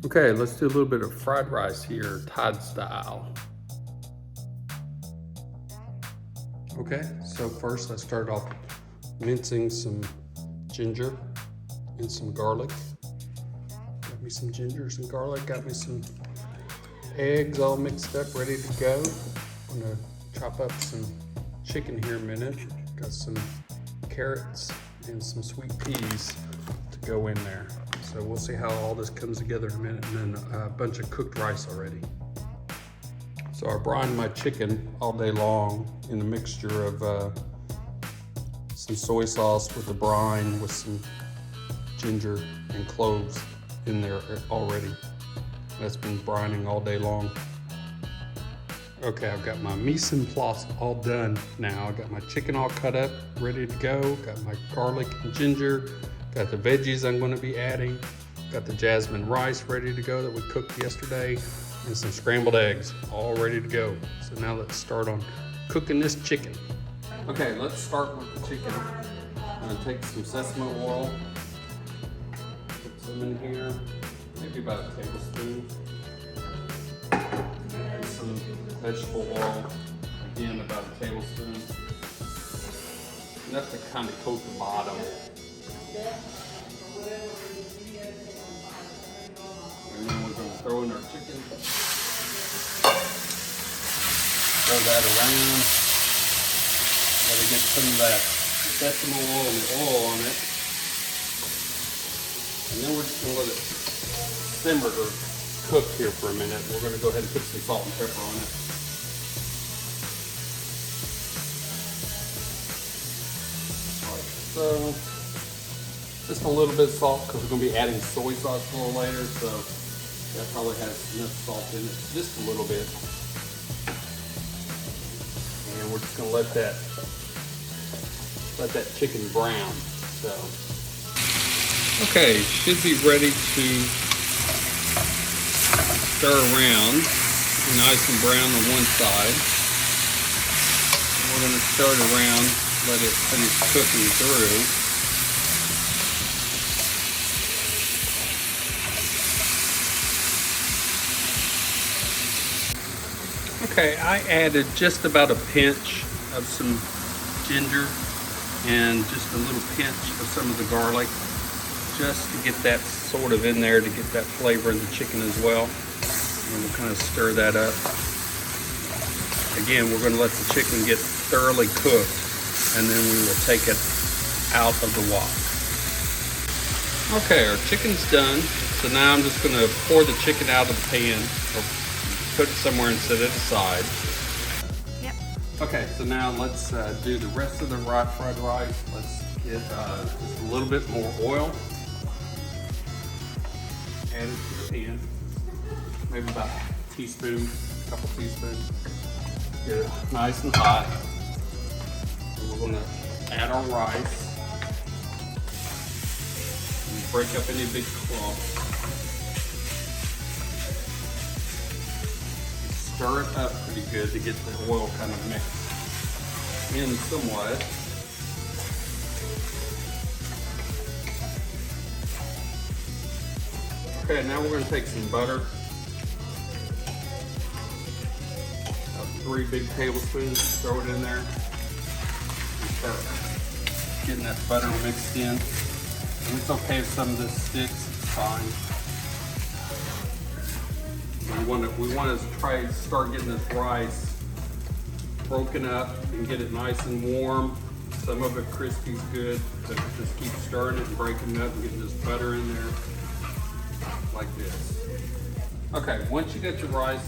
Okay, let's do a little bit of fried rice here, Thai style. Okay, so first I start off mincing some ginger and some garlic. Got me some ginger, some garlic, got me some eggs all mixed up, ready to go. I'm gonna chop up some chicken here in a minute. Got some carrots and some sweet peas to go in there. So we'll see how all this comes together in a minute, and then a bunch of cooked rice already. So I brined my chicken all day long in a mixture of some soy sauce with the brine with some ginger and cloves in there already. That's been brining all day long. Okay, I've got my mise en place all done now. I got my chicken all cut up, ready to go. Got my garlic and ginger. Got the veggies I'm going to be adding. Got the jasmine rice ready to go that we cooked yesterday. And some scrambled eggs all ready to go. So now let's start on cooking this chicken. Okay, let's start with the chicken. I'm going to take some sesame oil. Put some in here. Maybe about a tablespoon. And some vegetable oil. Again, about a tablespoon. Enough to kind of coat the bottom. And then we're going to throw in our chicken. Throw that around. Gotta get some of that sesame oil and the oil on it. And then we're just going to let it simmer or cook here for a minute. We're going to go ahead and put some salt and pepper on it. Like so. Just a little bit of salt because we're going to be adding soy sauce a little later, so that probably has enough salt in it, just a little bit. And we're just going to let that chicken brown. So, okay, should be ready to stir around. Nice and brown on one side. We're going to stir it around, let it finish cooking through. Okay, I added just about a pinch of some ginger and just a little pinch of some of the garlic, just to get that sort of in there, to get that flavor in the chicken as well. And we'll kind of stir that up. Again, we're going to let the chicken get thoroughly cooked, and then we will take it out of the wok. Okay, our chicken's done. So now I'm just going to pour the chicken out of the pan, or put it somewhere and set it aside. Yep. Okay, so now let's do the rest of the fried rice. Let's get just a little bit more oil. Add it to the pan. Maybe about a teaspoon, a couple teaspoons. Get it nice and hot. And we're going to add our rice. And break up any big clumps. Stir it up pretty good to get the oil kind of mixed in somewhat. Okay, now we're going to take some butter. About 3 big tablespoons, throw it in there. And start getting that butter mixed in. And it's okay if some of this sticks, it's fine. We want to try to start getting this rice broken up and get it nice and warm. Some of it crispy is good, but just keep stirring it and breaking it up and getting this butter in there like this. Okay, once you get your rice,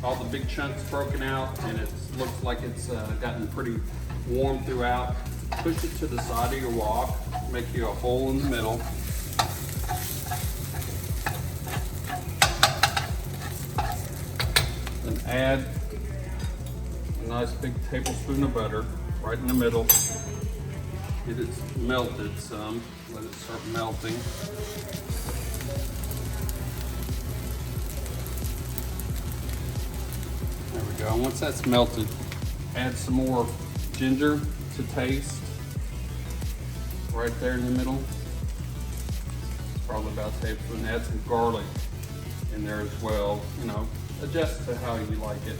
all the big chunks broken out and it looks like it's gotten pretty warm throughout, push it to the side of your wok, make you a hole in the middle. Add a nice big tablespoon of butter right in the middle. Get it melted some. Let it start melting. There we go. Once that's melted, add some more ginger to taste. Right there in the middle. Probably about a tablespoon. Add some garlic. in there as well. You know, adjust to how you like it.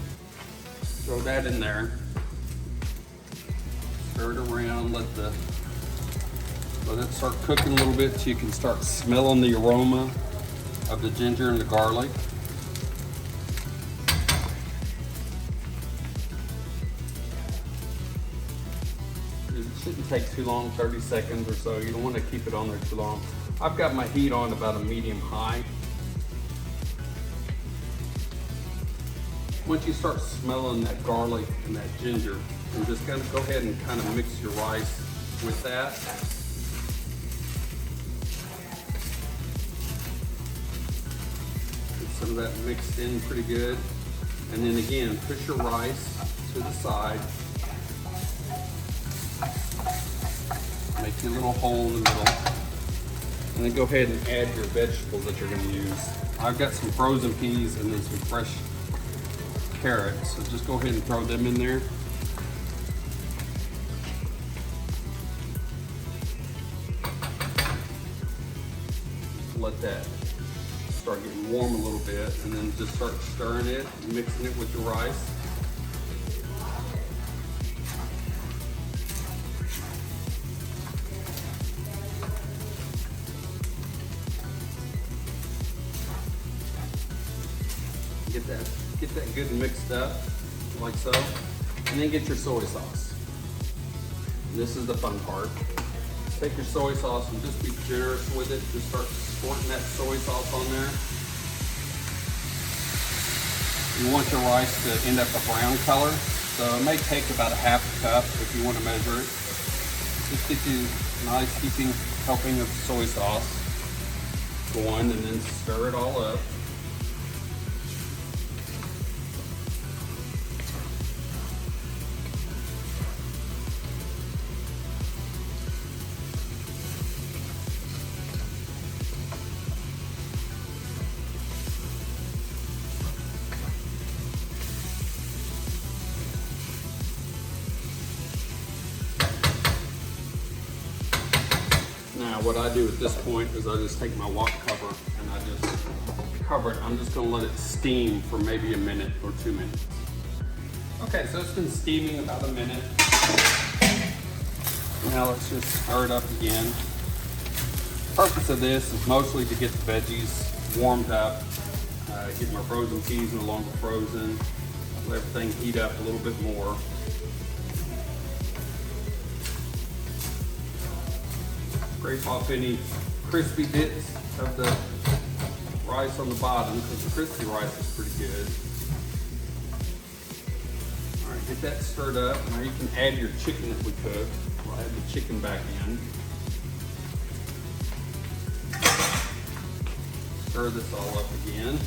Throw that in there. Stir it around, let it start cooking a little bit so you can start smelling the aroma of the ginger and the garlic. It shouldn't take too long, 30 seconds or so. You don't want to keep it on there too long. I've got my heat on about a medium high. Once you start smelling that garlic and that ginger, and just kind of go ahead and kind of mix your rice with that. Get some of that mixed in pretty good. And then again, push your rice to the side. Make your little hole in the middle. And then go ahead and add your vegetables that you're going to use. I've got some frozen peas and then some fresh carrots. So just go ahead and throw them in there. Let that start getting warm a little bit, and then just start stirring it and mixing it with your rice. Get that good and mixed up, like so. And then get your soy sauce. And this is the fun part. Take your soy sauce and just be generous with it. Just start squirting that soy sauce on there. You want your rice to end up a brown color, so it may take about a half a cup if you want to measure it. Just get you a nice heaping helping of soy sauce going, and then stir it all up. Now what I do at this point is I just take my wok cover and I just cover it. I'm just going to let it steam for maybe a minute or 2 minutes. Okay, so it's been steaming about a minute. Now let's just stir it up again. The purpose of this is mostly to get the veggies warmed up, get my frozen peas no longer frozen, let everything heat up a little bit more. Scrape off any crispy bits of the rice on the bottom, because the crispy rice is pretty good. All right, get that stirred up. Now you can add your chicken that we cooked. We'll add the chicken back in. Stir this all up again.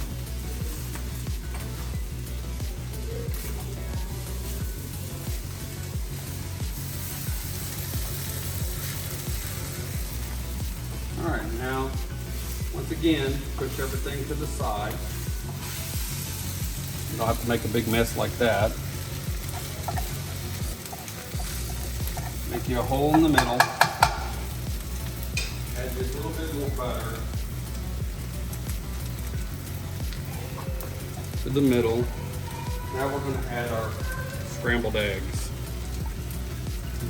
All right, now, once again, push everything to the side. You don't have to make a big mess like that. Make you a hole in the middle. Add just a little bit more butter to the middle. Now we're going to add our scrambled eggs.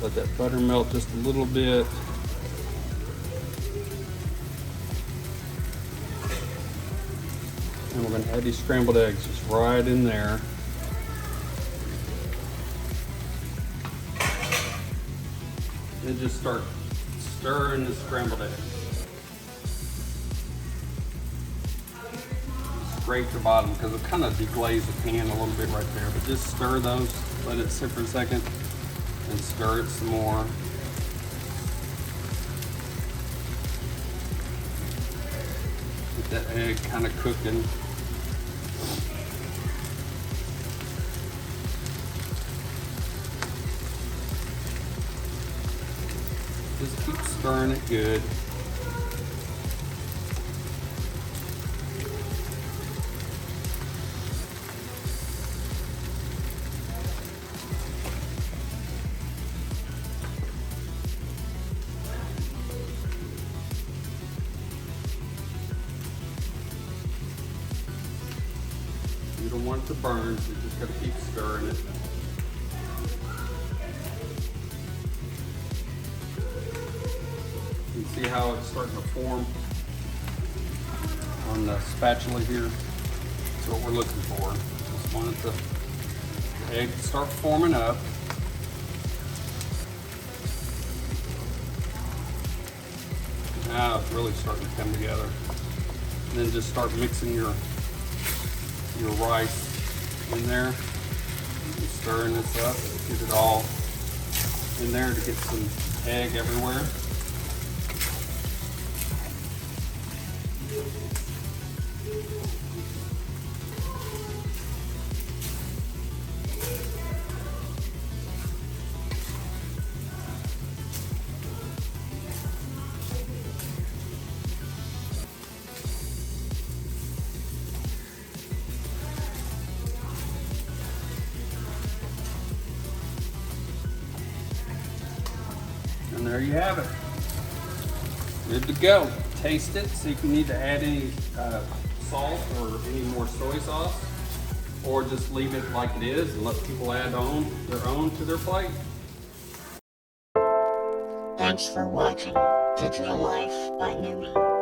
Let that butter melt just a little bit. And we're going to add these scrambled eggs just right in there. And just start stirring the scrambled eggs. Scrape the bottom because it'll kind of deglaze the pan a little bit right there. But just stir those, let it sit for a second, and stir it some more. Get that egg kind of cooking. Just keep stirring it good. don't want it to burn, so you just gotta keep stirring it. You can see how it's starting to form on the spatula here. That's what we're looking for. Just wanted the egg to start forming up. Now it's really starting to come together. And then just start mixing your rice in there. And stirring this up, get it all in there to get some egg everywhere. And there you have it. Good to go. Taste it, see if you need to add any salt or any more soy sauce, or just leave it like it is and let people add on their own to their plate. Thanks for watching Digital Life by Gnume.